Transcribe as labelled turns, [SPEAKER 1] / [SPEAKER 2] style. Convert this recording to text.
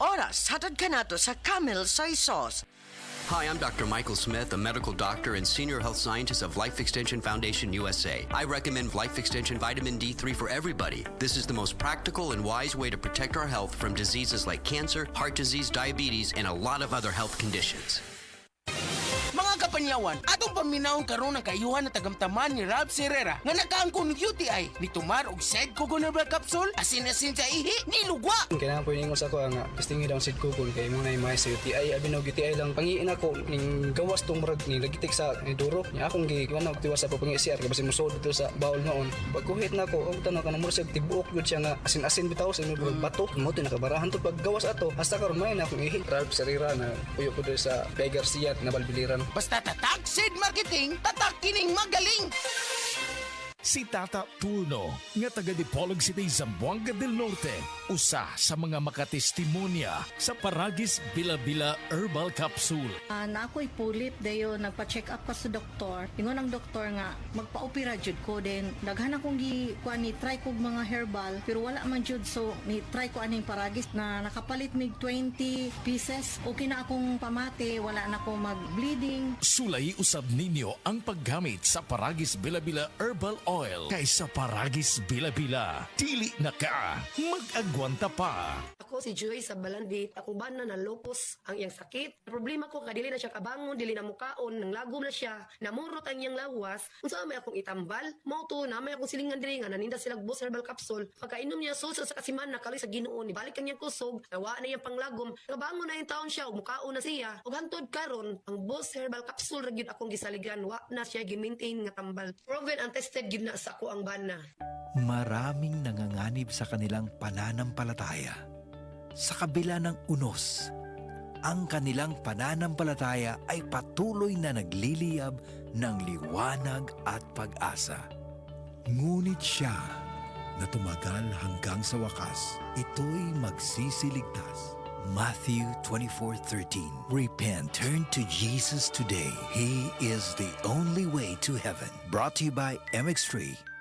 [SPEAKER 1] oras hatod ka nato sa Camel Soy Sauce.
[SPEAKER 2] Hi, I'm Dr. Michael Smith, a medical doctor and senior health scientist of Life Extension Foundation USA. I recommend Life Extension Vitamin D3 for everybody. This is the most practical and wise way to protect our health from diseases like cancer, heart disease, diabetes, and a lot of other health conditions.
[SPEAKER 3] Mga kapanyawan, atong paminaw karon ng kayuhan na tagamtaman ni Rob Serrera nga nakaangkon ng UTI ni tumar og side coconut capsule asin-asin sa ihi ni lugwa.
[SPEAKER 4] Kailangan po yung sa ko nga pistingi daw sid kukul kay mo na yung mga sa UTI abi no UTI lang pangiin ako ning gawas tong murag ni nagitik sa ni duro nya akong giwan og tiwas sa papangi CR kay basin musod dito sa baul noon pagkuhit na ko og tanong kanang murag tibuok gud siya nga asin-asin bitaw sa imong bato mo to nakabarahan to paggawas ato hasta karon may na akong ihi Ralph Serrera na puyo ko dito sa Bay Garcia na Balbiliran.
[SPEAKER 3] Basta tatak seed marketing, tatak kining magaling.
[SPEAKER 5] Si Tata Turno, nga taga Dipolog City, Zamboanga del Norte, usa sa mga makatestimonya sa Paragis Bila-Bila Herbal Capsule.
[SPEAKER 6] Na ako'y pulit dayo nagpa-check up pa sa doktor. Ingon ang doktor nga magpa-opera jud ko din. Daghan akong ni try kog mga herbal pero wala man jud so ni try ko aning Paragis na nakapalit mig 20 pieces. Okay na akong pamate, wala na ako mag-bleeding.
[SPEAKER 5] Sulay usab ninyo ang paggamit sa Paragis Bila-Bila Herbal Oil kaysa Paragis Bila-Bila. Dili na ka, mag-agwanta pa.
[SPEAKER 7] Ako si Joy sa Balandi, ako ba na lupus ang iyang sakit. Problema ko kadili na siya kabangon, dili na mukaon, nang lagom na siya, namurot ang iyang lawas. Unsa may akong itambal, mao to na may akong silingan diri nga naninda sila Boss Herbal Capsule. Pagkainom niya suso sa kasimana kali sa Ginoo ni balik ang iyang kusog, nawa na iyang panglagom. Kabangon na yung taon siya, ug mukaon na siya. Ug hantod karon, ang Boss Herbal Capsule ra gyud akong gisaligan, wa na siya gi-maintain nga tambal. Proven and tested gyud na sa ako ang bana.
[SPEAKER 8] Maraming nanganganib sa kanilang pananampalataya. Sa kabila ng unos, ang kanilang pananampalataya ay patuloy na nagliliyab ng liwanag at pag-asa. Ngunit siya na tumagal hanggang sa wakas, ito'y magsisiligtas. Matthew 24:13. Repent, turn to Jesus today. He is the only way to heaven. Brought to you by MX3